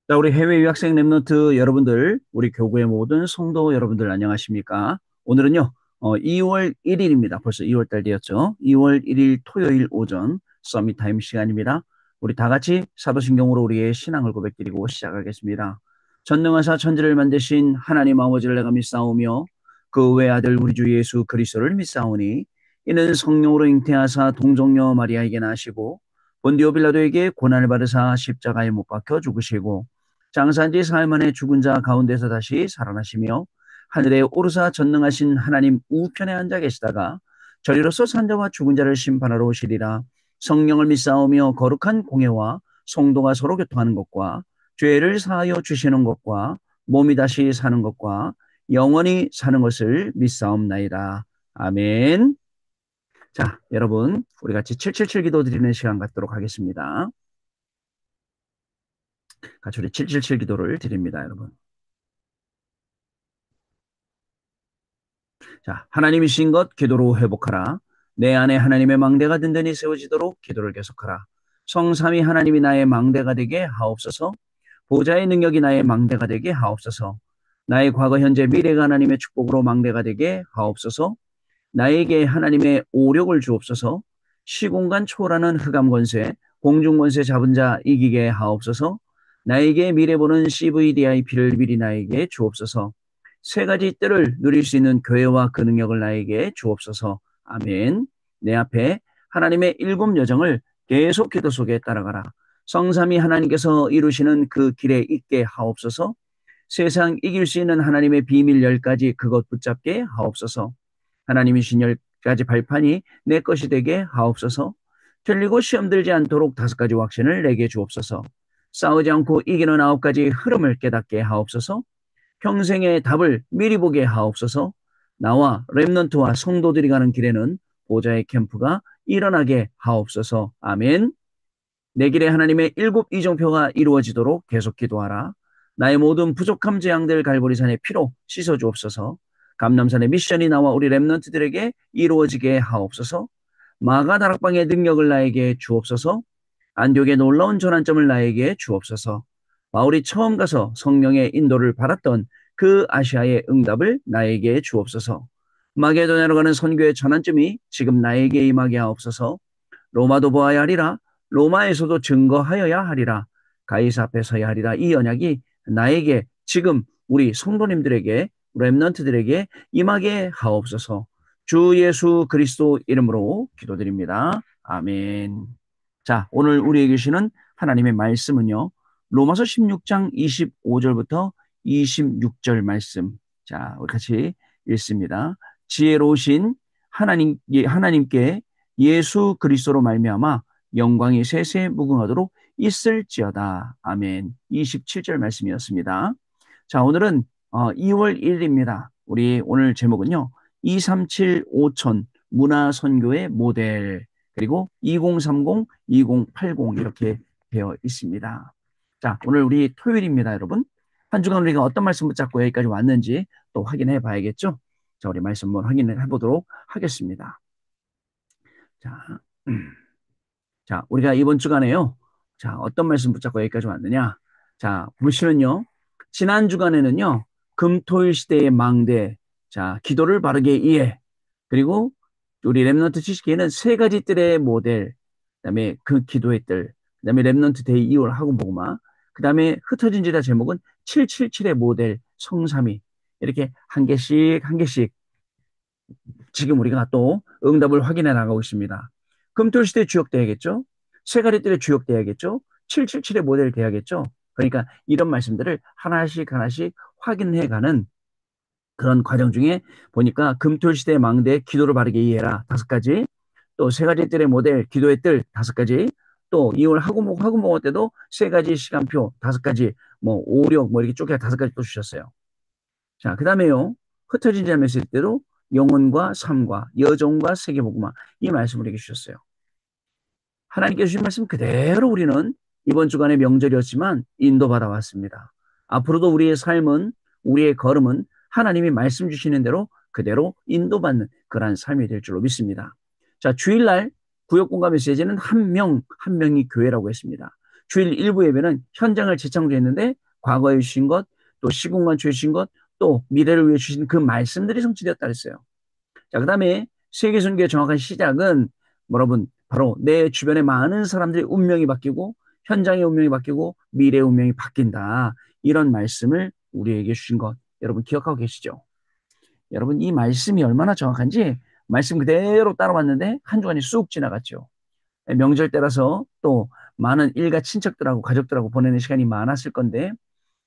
자, 우리 해외 유학생 랩런트 여러분들, 우리 교구의 모든 성도 여러분들 안녕하십니까? 오늘은요, 2월 1일입니다. 벌써 2월 달 되었죠? 2월 1일 토요일 오전 서밋 타임 시간입니다. 우리 다 같이 사도신경으로 우리의 신앙을 고백드리고 시작하겠습니다. 전능하사 천지를 만드신 하나님 아버지를 내가 믿사오며 그 외아들 우리 주 예수 그리스도를 믿사오니 이는 성령으로 잉태하사 동정녀 마리아에게 나시고 본디오 빌라도에게 고난을 받으사 십자가에 못 박혀 죽으시고 장사한 지 사흘 만에 죽은 자 가운데서 다시 살아나시며 하늘에 오르사 전능하신 하나님 우편에 앉아 계시다가 저리로서 산자와 죽은 자를 심판하러 오시리라. 성령을 믿사오며 거룩한 공예와 성도가 서로 교통하는 것과 죄를 사하여 주시는 것과 몸이 다시 사는 것과 영원히 사는 것을 믿사옵나이다. 아멘. 자, 여러분, 우리 같이 777 기도 드리는 시간 갖도록 하겠습니다. 같이 우리 777 기도를 드립니다, 여러분. 자, 하나님이신 것 기도로 회복하라. 내 안에 하나님의 망대가 든든히 세워지도록 기도를 계속하라. 성삼위 하나님이 나의 망대가 되게 하옵소서. 보좌의 능력이 나의 망대가 되게 하옵소서. 나의 과거, 현재, 미래가 하나님의 축복으로 망대가 되게 하옵소서. 나에게 하나님의 오력을 주옵소서. 시공간 초월하는 흑암 권세, 공중 권세 잡은 자 이기게 하옵소서. 나에게 미래 보는 CVDIP를 미리 나에게 주옵소서. 세 가지 뜰을 누릴 수 있는 교회와 그 능력을 나에게 주옵소서. 아멘. 내 앞에 하나님의 일곱 여정을 계속 기도 속에 따라가라. 성삼위 하나님께서 이루시는 그 길에 있게 하옵소서. 세상 이길 수 있는 하나님의 비밀 10가지 그것 붙잡게 하옵소서. 하나님이신 10가지 발판이 내 것이 되게 하옵소서. 틀리고 시험 들지 않도록 5가지 확신을 내게 주옵소서. 싸우지 않고 이기는 9가지 흐름을 깨닫게 하옵소서. 평생의 답을 미리 보게 하옵소서. 나와 렘넌트와 성도들이 가는 길에는 보좌의 캠프가 일어나게 하옵소서. 아멘. 내 길에 하나님의 일곱 이정표가 이루어지도록 계속 기도하라. 나의 모든 부족함 재앙들 갈보리산의 피로 씻어주옵소서. 감남산의 미션이 나와 우리 렘넌트들에게 이루어지게 하옵소서. 마가 다락방의 능력을 나에게 주옵소서. 안디옥의 놀라운 전환점을 나에게 주옵소서. 바울이 처음 가서 성령의 인도를 받았던 그 아시아의 응답을 나에게 주옵소서. 마게도냐로 가는 선교의 전환점이 지금 나에게 임하게 하옵소서. 로마도 보아야 하리라. 로마에서도 증거하여야 하리라. 가이사 앞에 서야 하리라. 이 언약이 나에게 지금 우리 성도님들에게 렘넌트들에게 임하게 하옵소서. 주 예수 그리스도 이름으로 기도드립니다. 아멘. 자, 오늘 우리에게 주시는 하나님의 말씀은요. 로마서 16장 25절부터 26절 말씀. 자, 우리 같이 읽습니다. 지혜로우신 하나님께 예수 그리스도로 말미암아 영광이 세세 무궁하도록 있을지어다. 아멘. 27절 말씀이었습니다. 자, 오늘은 2월 1일입니다. 우리 오늘 제목은요. 237 5천 문화선교의 모델 그리고 2030, 2080 이렇게 되어 있습니다. 자, 오늘 우리 토요일입니다, 여러분. 한 주간 우리가 어떤 말씀 붙잡고 여기까지 왔는지 또 확인해 봐야겠죠? 자, 우리 말씀 한번 확인해 보도록 하겠습니다. 자, 자, 우리가 이번 주간에요. 자, 어떤 말씀 붙잡고 여기까지 왔느냐? 자, 보시면요. 지난 주간에는요. 금토일 시대의 망대, 자, 기도를 바르게 이해, 그리고 우리 랩넌트 지식에는 세 가지 뜰의 모델, 그다음에 그 기도의 뜰, 그다음에 랩넌트 데이 2월 학원 복음화, 그다음에 흩어진 지다 제목은 777의 모델 성삼위 이렇게 한 개씩 한 개씩 지금 우리가 또 응답을 확인해 나가고 있습니다. 금토일 시대 주역 돼야겠죠? 세 가지 뜰의 주역 돼야겠죠? 777의 모델 돼야겠죠? 그러니까 이런 말씀들을 하나씩 하나씩 확인해가는 그런 과정 중에 보니까 금토일 시대의 망대 기도를 바르게 이해해라 5가지, 또 세 가지 뜰의 모델 기도의 뜰 5가지, 또 2월 학우목화 때도 세 가지 시간표 5가지, 뭐 오력 뭐 이렇게 쪼개 5가지 또 주셨어요. 자, 그 다음에요. 흩어진 자 메시지 때도 영혼과 삶과 여정과 세계복음화 이 말씀을 우리에게 주셨어요. 하나님께서 주신 말씀 그대로 우리는 이번 주간의 명절이었지만 인도받아 왔습니다. 앞으로도 우리의 삶은 우리의 걸음은 하나님이 말씀 주시는 대로 그대로 인도받는 그러한 삶이 될 줄로 믿습니다. 자, 주일날 구역공감 메시지는 한 명, 한 명이 교회라고 했습니다. 주일 일부 예배는 현장을 재창조했는데 과거에 주신 것, 또 시공간 주신 것, 또 미래를 위해 주신 그 말씀들이 성취되었다 그랬어요. 자, 그 다음에 세계선교의 정확한 시작은 여러분 바로 내 주변에 많은 사람들의 운명이 바뀌고 현장의 운명이 바뀌고 미래의 운명이 바뀐다. 이런 말씀을 우리에게 주신 것 여러분 기억하고 계시죠? 여러분 이 말씀이 얼마나 정확한지 말씀 그대로 따라왔는데 한 주간이 쑥 지나갔죠. 명절 때라서 또 많은 일가 친척들하고 가족들하고 보내는 시간이 많았을 건데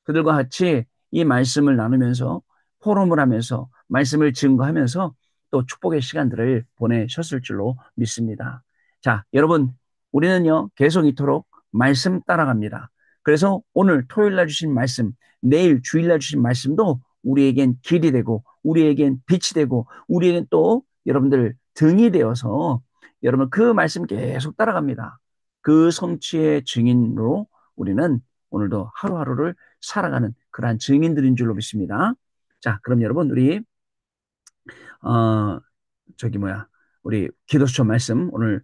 그들과 같이 이 말씀을 나누면서 포럼을 하면서 말씀을 증거하면서 또 축복의 시간들을 보내셨을 줄로 믿습니다. 자, 여러분, 우리는요, 계속 이토록 말씀 따라갑니다. 그래서 오늘 토요일 날 주신 말씀, 내일 주일 날 주신 말씀도 우리에겐 길이 되고, 우리에겐 빛이 되고, 우리에겐 또 여러분들 등이 되어서 여러분 그 말씀 계속 따라갑니다. 그 성취의 증인으로 우리는 오늘도 하루하루를 살아가는 그러한 증인들인 줄로 믿습니다. 자, 그럼 여러분 우리 어 저기 뭐야 우리 기도처 말씀 오늘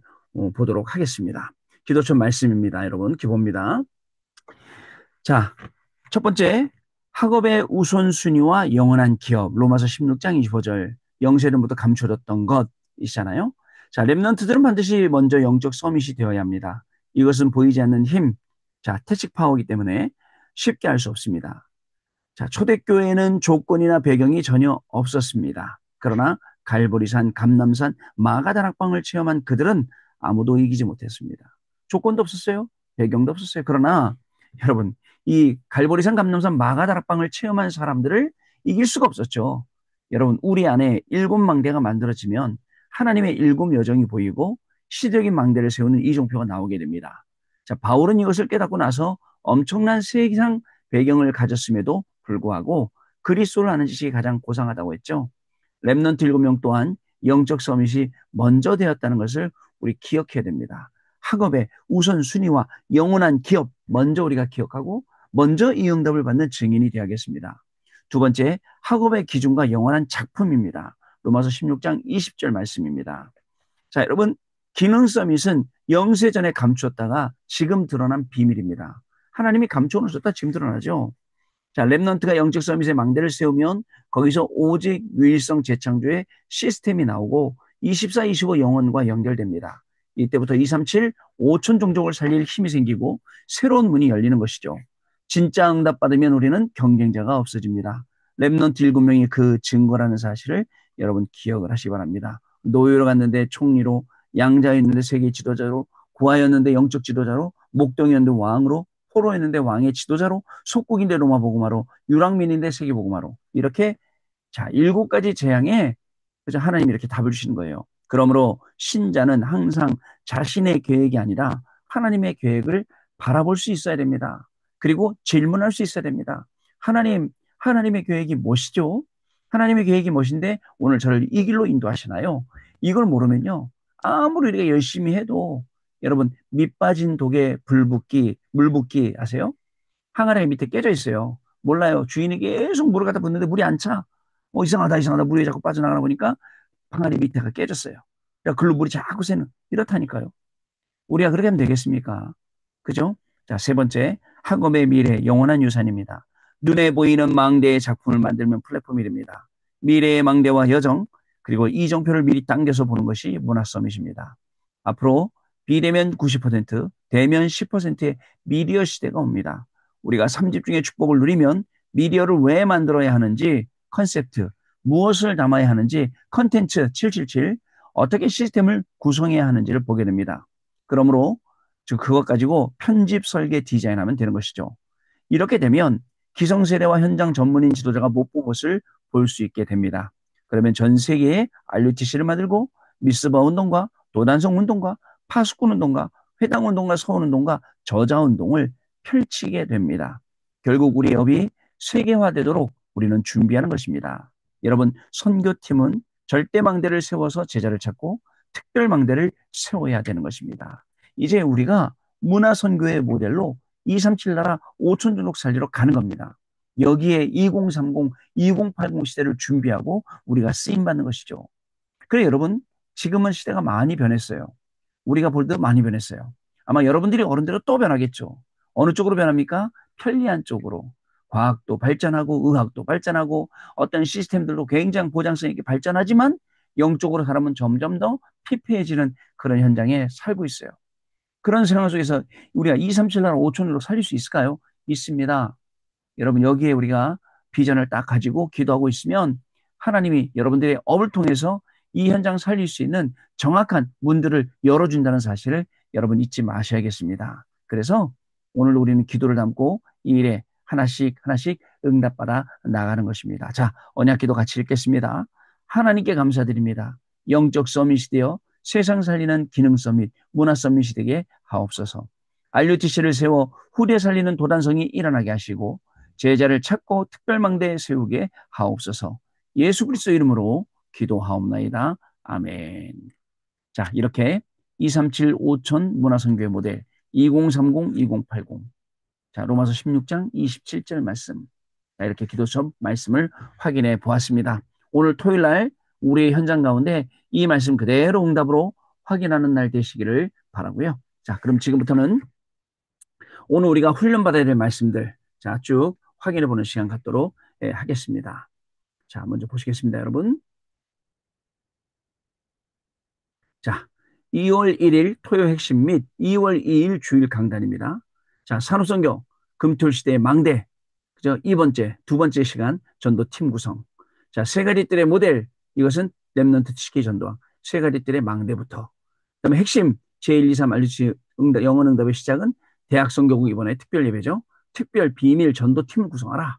보도록 하겠습니다. 기도처 말씀입니다, 여러분. 기봅니다. 자, 첫 번째 학업의 우선순위와 영원한 기업 로마서 16장 25절 영세전부터 감춰졌던 것 있잖아요. 자, 렘넌트들은 반드시 먼저 영적 서밋이 되어야 합니다. 이것은 보이지 않는 힘, 자, 태식 파워이기 때문에 쉽게 할 수 없습니다. 자, 초대교회에는 조건이나 배경이 전혀 없었습니다. 그러나 갈보리산, 감남산, 마가다락방을 체험한 그들은 아무도 이기지 못했습니다. 조건도 없었어요. 배경도 없었어요. 그러나 여러분, 이 갈보리산, 감남산, 마가다락방을 체험한 사람들을 이길 수가 없었죠. 여러분, 우리 안에 일곱 망대가 만들어지면 하나님의 일곱 여정이 보이고 시적인 망대를 세우는 이종표가 나오게 됩니다. 자, 바울은 이것을 깨닫고 나서 엄청난 세상 배경을 가졌음에도 불구하고 그리스도를 아는 지식이 가장 고상하다고 했죠. 렘넌트 7명 또한 영적 서밋이 먼저 되었다는 것을 우리 기억해야 됩니다. 학업의 우선순위와 영원한 기업 먼저 우리가 기억하고 먼저 이 응답을 받는 증인이 되어야겠습니다. 두 번째, 학업의 기준과 영원한 작품입니다. 로마서 16장 20절 말씀입니다. 자, 여러분, 기능 서밋은 영세전에 감추었다가 지금 드러난 비밀입니다. 하나님이 감춰놓으셨다 지금 드러나죠. 자, 렘넌트가 영적 서밋의 망대를 세우면 거기서 오직 유일성 재창조의 시스템이 나오고 24, 25 영혼과 연결됩니다. 이때부터 237, 5천 종족을 살릴 힘이 생기고 새로운 문이 열리는 것이죠. 진짜 응답받으면 우리는 경쟁자가 없어집니다. 렘넌트 7명이 그 증거라는 사실을 여러분 기억을 하시기 바랍니다. 노예로 갔는데 총리로, 양자였는데 세계 지도자로, 구하였는데 영적 지도자로, 목동이었는데 왕으로, 포로였는데 왕의 지도자로, 속국인데 로마 복음화로, 유랑민인데 세계 복음화로 이렇게 자 7가지 재앙에 그래서 하나님이 이렇게 답을 주시는 거예요. 그러므로 신자는 항상 자신의 계획이 아니라 하나님의 계획을 바라볼 수 있어야 됩니다. 그리고 질문할 수 있어야 됩니다. 하나님의 계획이 무엇이죠? 하나님의 계획이 무엇인데 오늘 저를 이 길로 인도하시나요? 이걸 모르면요. 아무리 우리가 열심히 해도 여러분 밑 빠진 독에 불 붓기, 물 붓기 아세요? 항아리 밑에 깨져 있어요. 몰라요. 주인이 계속 물을 갖다 붓는데 물이 안 차. 이상하다, 이상하다. 물이 자꾸 빠져나가나 보니까 항아리 밑에가 깨졌어요. 그러니까 글로 물이 자꾸 새는 이렇다니까요. 우리가 그렇게 하면 되겠습니까? 그죠? 자, 세 번째, 학업의 미래, 영원한 유산입니다. 눈에 보이는 망대의 작품을 만들면 플랫폼이 됩니다. 미래의 망대와 여정, 그리고 이정표를 미리 당겨서 보는 것이 문화 서밋입니다. 앞으로 비대면 90%, 대면 10%의 미디어 시대가 옵니다. 우리가 3집 중의 축복을 누리면 미디어를 왜 만들어야 하는지 컨셉트, 무엇을 담아야 하는지 컨텐츠 777, 어떻게 시스템을 구성해야 하는지를 보게 됩니다. 그러므로 그것 가지고 편집, 설계, 디자인하면 되는 것이죠. 이렇게 되면 기성세대와 현장 전문인 지도자가 못 본 것을 볼 수 있게 됩니다. 그러면 전 세계에 RUTC를 만들고 미스바 운동과 도단성 운동과 파수꾼 운동과 회당 운동과 서원 운동과 저자 운동을 펼치게 됩니다. 결국 우리 업이 세계화되도록 우리는 준비하는 것입니다. 여러분, 선교팀은 절대 망대를 세워서 제자를 찾고 특별 망대를 세워야 되는 것입니다. 이제 우리가 문화 선교의 모델로 237 나라 5천 종족 살리러 가는 겁니다. 여기에 2030, 2080 시대를 준비하고 우리가 쓰임 받는 것이죠. 그래 여러분, 지금은 시대가 많이 변했어요. 우리가 볼 때 많이 변했어요. 아마 여러분들이 어른대로 또 변하겠죠. 어느 쪽으로 변합니까? 편리한 쪽으로. 과학도 발전하고 의학도 발전하고 어떤 시스템들도 굉장히 보장성 있게 발전하지만 영적으로 사람은 점점 더 피폐해지는 그런 현장에 살고 있어요. 그런 상황 속에서 우리가 2, 3, 7, 8, 5천으로 살릴 수 있을까요? 있습니다. 여러분 여기에 우리가 비전을 딱 가지고 기도하고 있으면 하나님이 여러분들의 업을 통해서 이 현장 살릴 수 있는 정확한 문들을 열어준다는 사실을 여러분 잊지 마셔야겠습니다. 그래서 오늘 우리는 기도를 담고 이 일에 하나씩 하나씩 응답받아 나가는 것입니다. 자, 언약 기도 같이 읽겠습니다. 하나님께 감사드립니다. 영적 서밋이 되어 세상 살리는 기능 서밋, 문화 서밋이 되게 하옵소서. RUTC를 세워 후대 살리는 도단성이 일어나게 하시고 제자를 찾고 특별망대에 세우게 하옵소서. 예수 그리스도 이름으로 기도하옵나이다. 아멘. 자, 이렇게 237 5천 문화선교회 모델 2030-2080. 자, 로마서 16장 27절 말씀. 자, 이렇게 기도 수업 말씀을 확인해 보았습니다. 오늘 토요일 날 우리의 현장 가운데 이 말씀 그대로 응답으로 확인하는 날 되시기를 바라고요. 자, 그럼 지금부터는 오늘 우리가 훈련받아야 될 말씀들 자, 쭉 확인해 보는 시간 갖도록 하겠습니다. 자, 먼저 보시겠습니다, 여러분. 자, 2월 1일 토요 핵심 및 2월 2일 주일 강단입니다. 자, 산업선교 금토일 시대의 망대. 그죠? 두 번째 시간 전도 팀 구성. 자, 세 가지 뜰의 모델. 이것은 렘넌트 TK 전도왕. 세 가지 뜰의 망대부터. 그다음에 핵심 제1, 2, 3 알려주신 영어 응답의 시작은 대학 선교국 이번에 특별 예배죠. 특별 비밀 전도 팀을 구성하라.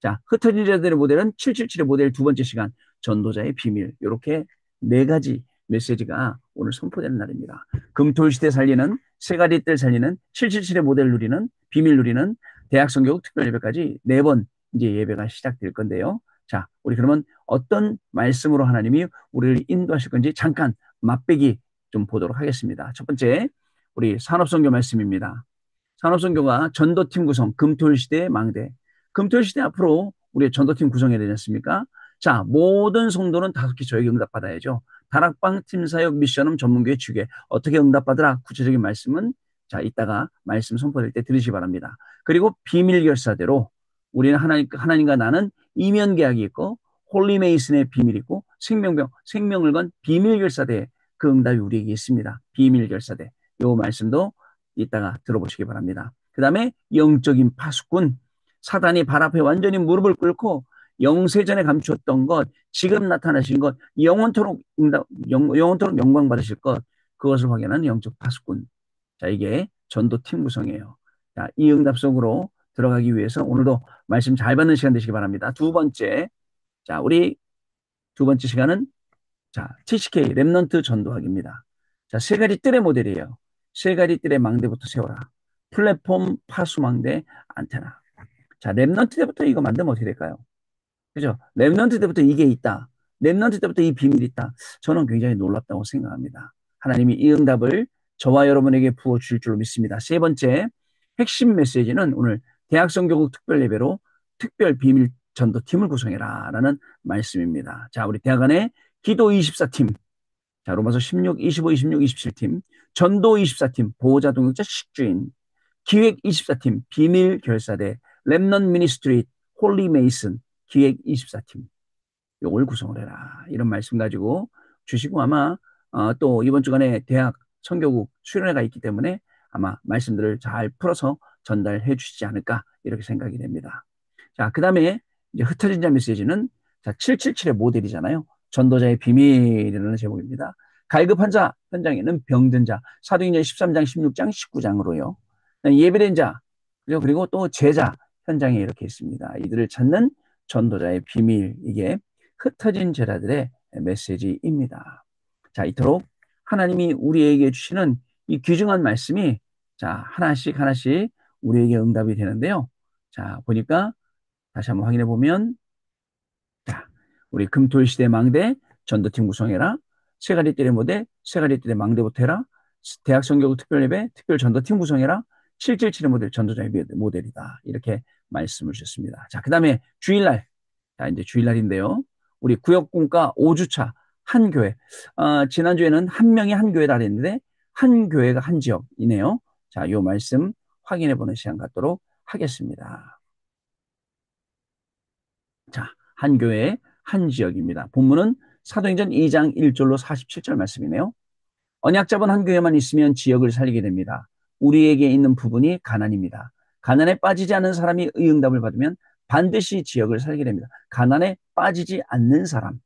자, 흩어진 자들의 모델은 777의 모델 두 번째 시간 전도자의 비밀. 이렇게 네 가지 메시지가 오늘 선포되는 날입니다. 금토일 시대 살리는 세 가지 뜰 살리는 777의 모델 누리는 비밀 누리는 대학 선교국 특별 예배까지 네 번 이제 예배가 시작될 건데요. 자, 우리 그러면 어떤 말씀으로 하나님이 우리를 인도하실 건지 잠깐 맛배기 좀 보도록 하겠습니다. 첫 번째, 우리 산업선교 말씀입니다. 산업선교가 전도팀 구성, 금토일 시대의 망대. 금토일 시대 앞으로 우리 전도팀 구성해야 되지 않습니까? 자, 모든 성도는 다섯개 저에게 응답받아야죠. 다락방 팀사역 미션음 전문교회 주계 어떻게 응답받으라 구체적인 말씀은 자, 이따가 말씀 선포될 때 들으시기 바랍니다. 그리고 비밀 결사대로 우리는 하나님과 나는 이면 계약이 있고 홀리메이슨의 비밀이 있고 생명을 건 비밀 결사대 그 응답이 우리에게 있습니다. 비밀 결사대. 요 말씀도 이따가 들어보시기 바랍니다. 그 다음에 영적인 파수꾼. 사단이 발 앞에 완전히 무릎을 꿇고 영세전에 감추었던 것, 지금 나타나신 것, 영원토록 영광 받으실 것, 그것을 확인하는 영적 파수꾼. 자, 이게 전도팀 구성이에요. 자, 이 응답 속으로 들어가기 위해서 오늘도 말씀 잘 받는 시간 되시기 바랍니다. 두 번째, 자, 우리 두 번째 시간은 자, TCK 렘넌트 전도학입니다. 자, 세 가지 뜰의 모델이에요. 세 가지 뜰의 망대부터 세워라. 플랫폼, 파수망대, 안테나. 자, 렘넌트 때부터 이거 만들면 어떻게 될까요? 그죠? 렘넌트 때부터 이게 있다. 렘넌트 때부터 이 비밀이 있다. 저는 굉장히 놀랍다고 생각합니다. 하나님이 이 응답을 저와 여러분에게 부어주실 줄로 믿습니다. 세 번째, 핵심 메시지는 오늘 대학성교국 특별 예배로 특별 비밀 전도팀을 구성해라 라는 말씀입니다. 자, 우리 대학 안에 기도 24팀, 자, 로마서 16, 25, 26, 27팀, 전도 24팀, 보호자 동역자 식주인, 기획 24팀, 비밀 결사대, 렘넌 미니스트리, 홀리 메이슨, 기획 24팀. 요걸 구성을 해라. 이런 말씀 가지고 주시고 아마 또 이번 주간에 대학 선교국 수련회가 있기 때문에 아마 말씀들을 잘 풀어서 전달해 주시지 않을까 이렇게 생각이 됩니다. 자, 그 다음에 이제 흩어진 자 메시지는 자, 777의 모델이잖아요. 전도자의 비밀이라는 제목입니다. 갈급한 자 현장에는 병든 자 사도행전 13장, 16장, 19장으로요. 예배된 자 그리고 또 제자 현장에 이렇게 있습니다. 이들을 찾는 전도자의 비밀 이게 흩어진 제자들의 메시지입니다. 자, 이토록 하나님이 우리에게 주시는 이 귀중한 말씀이 자, 하나씩 하나씩 우리에게 응답이 되는데요. 자, 보니까 다시 한번 확인해 보면 자, 우리 금토일 시대 망대 전도팀 구성해라. 세 가지 뜰의 모델, 세 가지 뜰의 망대부터 해라. 대학 성교국 특별예배, 특별 전도팀 구성해라. 777의 모델, 전도자의 모델이다. 이렇게 말씀을 주셨습니다. 자, 그 다음에 주일날. 자, 이제 주일날인데요. 우리 구역공과 5주차 한 교회. 지난주에는 한 명이 한 교회다 그랬는데, 한 교회가 한 지역이네요. 자, 요 말씀 확인해 보는 시간 갖도록 하겠습니다. 자, 한 교회, 한 지역입니다. 본문은 사도행전 2장 1절로 47절 말씀이네요. 언약 잡은 한 교회만 있으면 지역을 살리게 됩니다. 우리에게 있는 부분이 가난입니다. 가난에 빠지지 않은 사람이 의응답을 받으면 반드시 지역을 살게 됩니다. 가난에 빠지지 않는 사람,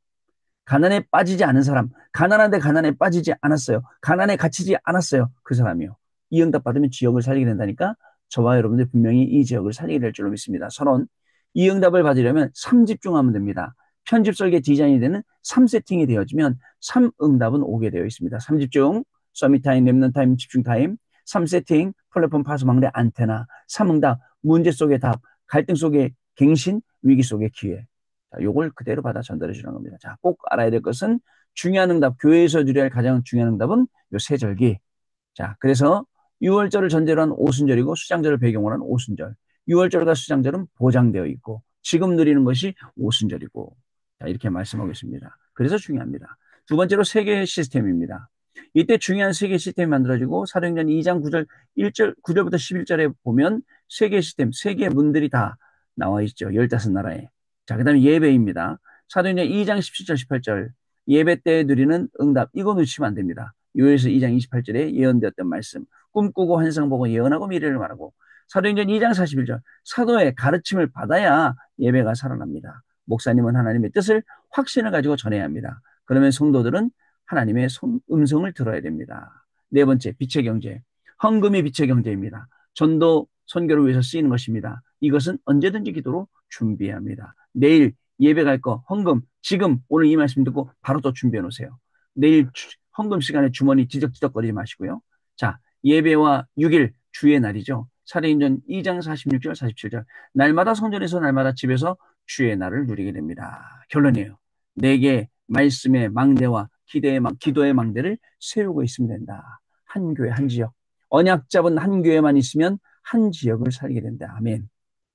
가난에 빠지지 않은 사람, 가난한데 가난에 빠지지 않았어요. 가난에 갇히지 않았어요. 그 사람이요. 이 응답 받으면 지역을 살리게 된다니까 저와 여러분들 분명히 이 지역을 살리게 될 줄로 믿습니다. 선언. 이 응답을 받으려면 3집중하면 됩니다. 편집 설계 디자인이 되는 3세팅이 되어지면 3응답은 오게 되어 있습니다. 3집중, 서밋타임, 랩넌타임, 집중타임, 3세팅, 플랫폼 파수 망대 안테나, 3응답, 문제 속의 답, 갈등 속의 갱신, 위기 속의 기회. 자, 요걸 그대로 받아 전달해 주는 겁니다. 자, 꼭 알아야 될 것은 중요한 응답, 교회에서 드려야 할 가장 중요한 응답은 요 세 절기. 자, 그래서 6월절을 전제로 한 오순절이고 수장절을 배경으로 한 오순절. 6월절과 수장절은 보장되어 있고 지금 누리는 것이 오순절이고. 자, 이렇게 말씀하고 있습니다. 그래서 중요합니다. 두 번째로 세계 시스템입니다. 이때 중요한 세계 시스템이 만들어지고 사도행전 2장 9절 1절 9절부터 11절에 보면 세계 시스템, 세계 문들이 다 나와 있죠. 15나라에. 자, 그다음에 예배입니다. 사도행전 2장 17절 18절 예배 때 누리는 응답 이거 놓치면 안 됩니다. 요엘서 2장 28절에 예언되었던 말씀 꿈꾸고 환상 보고 예언하고 미래를 말하고 사도행전 2장 41절 사도의 가르침을 받아야 예배가 살아납니다. 목사님은 하나님의 뜻을 확신을 가지고 전해야 합니다. 그러면 성도들은 하나님의 음성을 들어야 됩니다. 네 번째, 빛의 경제. 헌금이 빛의 경제입니다. 전도, 선교를 위해서 쓰이는 것입니다. 이것은 언제든지 기도로 준비해야 합니다. 내일 예배 갈 거, 헌금, 지금 오늘 이 말씀 듣고 바로 또 준비해 놓으세요. 내일 헌금 시간에 주머니 뒤적뒤적거리지 마시고요. 자, 예배와 6일 주의 날이죠. 사도행전 2장 46절, 47절. 날마다 성전에서 날마다 집에서 주의 날을 누리게 됩니다. 결론이에요. 내게 말씀의 망대와 기도의 망대를 세우고 있으면 된다. 한 교회, 한 지역. 언약 잡은 한 교회만 있으면 한 지역을 살게 된다. 아멘.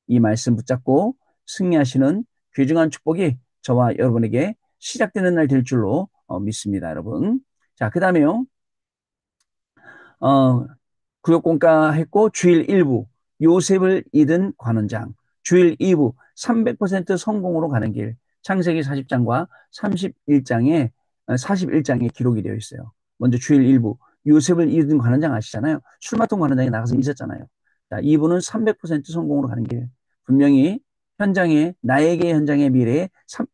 이 말씀 붙잡고 승리하시는 귀중한 축복이 저와 여러분에게 시작되는 날 될 줄로 믿습니다, 여러분. 자, 그 다음에요. 구역공과 했고 주일 1부 요셉을 잊은 관원장, 주일 2부 300% 성공으로 가는 길, 창세기 40장과 41장에 기록이 되어 있어요. 먼저 주일 1부 요셉을 잊은 관원장 아시잖아요. 술 맡은 관원장이 나가서 잊었잖아요. 자, 2부는 300% 성공으로 가는 길. 분명히 나에게 현장의 미래에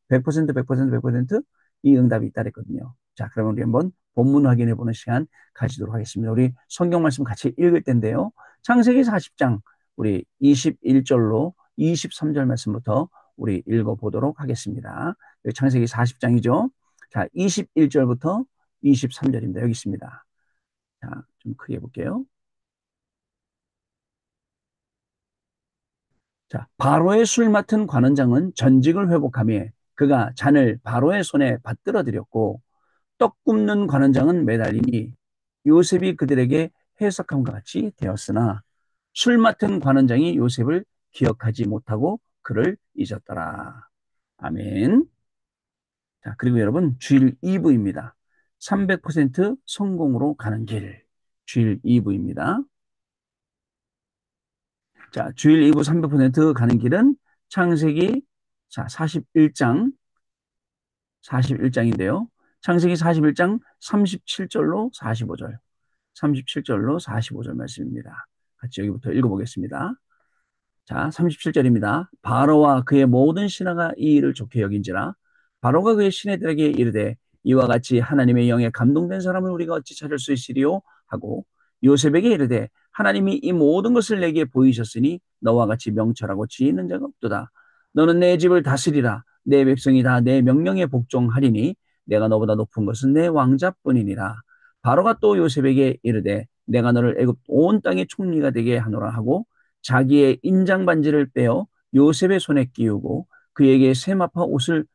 100%, 100%, 100%이 응답이 있다 그랬거든요. 자, 그러면 우리 한번 본문 확인해 보는 시간 가지도록 하겠습니다. 우리 성경 말씀 같이 읽을 텐데요. 창세기 40장 우리 21절로 23절 말씀부터 우리 읽어보도록 하겠습니다. 창세기 40장이죠. 자, 21절부터 23절입니다. 여기 있습니다. 자, 좀 크게 해볼게요. 자, 바로의 술 맡은 관원장은 전직을 회복하며 그가 잔을 바로의 손에 받들어 드렸고 떡 굽는 관원장은 매달리니 요셉이 그들에게 해석함과 같이 되었으나 술 맡은 관원장이 요셉을 기억하지 못하고 그를 잊었더라. 아멘. 자, 그리고 여러분 주일 2부입니다. 300% 성공으로 가는 길. 주일 2부입니다. 자, 주일 2부 300% 가는 길은 창세기 41장인데요. 창세기 41장 37절로 45절. 37절로 45절 말씀입니다. 같이 여기부터 읽어보겠습니다. 자, 37절입니다. 바로와 그의 모든 신하가 이 일을 좋게 여긴지라 바로가 그의 신하들에게 이르되 이와 같이 하나님의 영에 감동된 사람을 우리가 어찌 찾을 수 있으리요 하고 요셉에게 이르되 하나님이 이 모든 것을 내게 보이셨으니 너와 같이 명철하고 지혜 있는 자가 없도다. 너는 내 집을 다스리라. 내 백성이 다 내 명령에 복종하리니 내가 너보다 높은 것은 내 왕자뿐이니라. 바로가 또 요셉에게 이르되 내가 너를 애굽 온 땅의 총리가 되게 하노라 하고 자기의 인장 반지를 빼어 요셉의 손에 끼우고 그에게 새 마포 옷을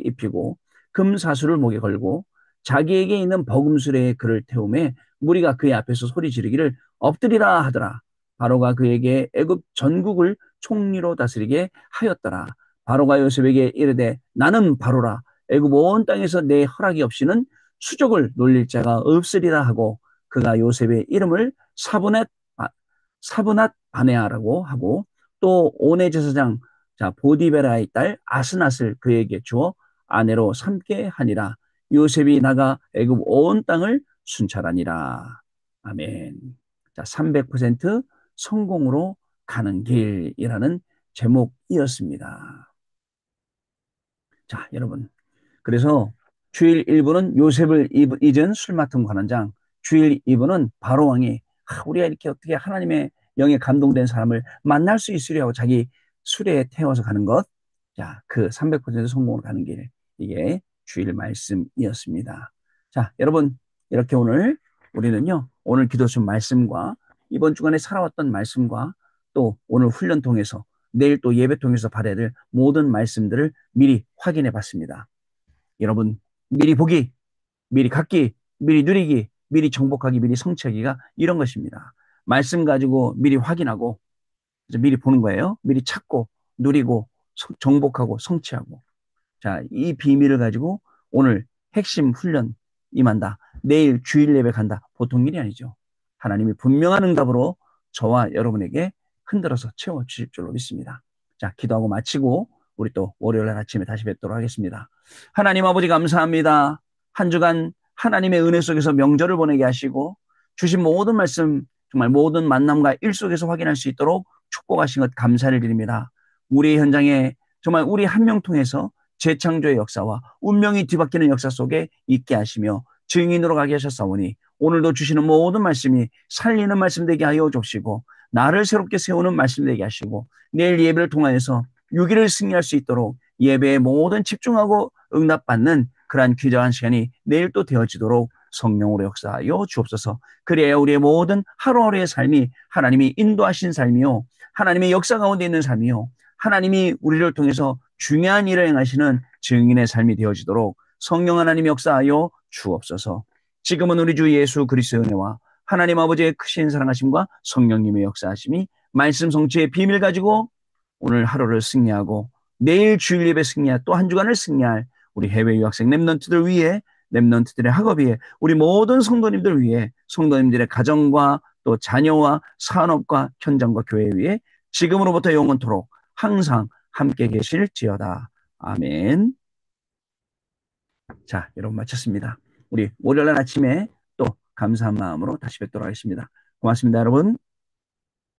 입히고 금 사수를 목에 걸고 자기에게 있는 버금수레에 그를 태우매 무리가 그의 앞에서 소리 지르기를 엎드리라 하더라. 바로가 그에게 애굽 전국을 총리로 다스리게 하였더라. 바로가 요셉에게 이르되 나는 바로라. 애굽 온 땅에서 내 허락이 없이는 수족을 놀릴 자가 없으리라 하고 그가 요셉의 이름을 사브낫 바네아라고 하고 또 온의 제사장 자 보디베라의 딸 아스낫을 그에게 주어 아내로 삼게 하니라. 요셉이 나가 애굽 온 땅을 순찰하니라. 아멘. 자, 300% 성공으로 가는 길이라는 제목이었습니다. 자, 여러분. 그래서 주일 1부는 요셉을 잊은 술 맡은 관원장, 주일 2부는 바로 왕이 우리가 이렇게 어떻게 하나님의 영에 감동된 사람을 만날 수 있으려고 자기 술에 태워서 가는 것. 자, 그 300% 성공으로 가는 길. 이게 주일 말씀이었습니다. 자, 여러분, 이렇게 오늘 우리는요, 오늘 기도순 말씀과 이번 주간에 살아왔던 말씀과 또 오늘 훈련 통해서 내일 또 예배 통해서 받아야 될 모든 말씀들을 미리 확인해 봤습니다. 여러분, 미리 보기, 미리 갖기, 미리 누리기, 미리 정복하기, 미리 성취하기가 이런 것입니다. 말씀 가지고 미리 확인하고, 미리 보는 거예요. 미리 찾고, 누리고, 정복하고, 성취하고. 자, 이 비밀을 가지고 오늘 핵심 훈련 임한다. 내일 주일 예배 간다. 보통 일이 아니죠. 하나님이 분명한 응답으로 저와 여러분에게 흔들어서 채워주실 줄로 믿습니다. 자, 기도하고 마치고 우리 또 월요일 날 아침에 다시 뵙도록 하겠습니다. 하나님 아버지 감사합니다. 한 주간 하나님의 은혜 속에서 명절을 보내게 하시고 주신 모든 말씀 정말 모든 만남과 일 속에서 확인할 수 있도록 축복하신 것 감사를 드립니다. 우리 현장에 정말 우리 한 명 통해서 재창조의 역사와 운명이 뒤바뀌는 역사 속에 있게 하시며 증인으로 가게 하셨사오니 오늘도 주시는 모든 말씀이 살리는 말씀 되게 하여 주시고 나를 새롭게 세우는 말씀 되게 하시고 내일 예배를 통하여서 6일을 승리할 수 있도록 예배에 모든 집중하고 응답받는 그러한 귀중한 시간이 내일 또 되어지도록 성령으로 역사하여 주옵소서. 그래야 우리의 모든 하루하루의 삶이 하나님이 인도하신 삶이요 하나님의 역사 가운데 있는 삶이요 하나님이 우리를 통해서 중요한 일을 행하시는 증인의 삶이 되어지도록 성령 하나님 역사하여 주옵소서. 지금은 우리 주 예수 그리스도의 은혜와 하나님 아버지의 크신 사랑하심과 성령님의 역사하심이 말씀 성취의 비밀 가지고 오늘 하루를 승리하고 내일 주일 예배 승리할 또 한 주간을 승리할 우리 해외 유학생 랩런트들 위해 랩런트들의 학업 위해 우리 모든 성도님들 위해 성도님들의 가정과 또 자녀와 산업과 현장과 교회 위해 지금으로부터 영원토록 항상 함께 계실지어다. 아멘. 자, 여러분 마쳤습니다. 우리 월요일 아침에 또 감사한 마음으로 다시 뵙도록 하겠습니다. 고맙습니다, 여러분.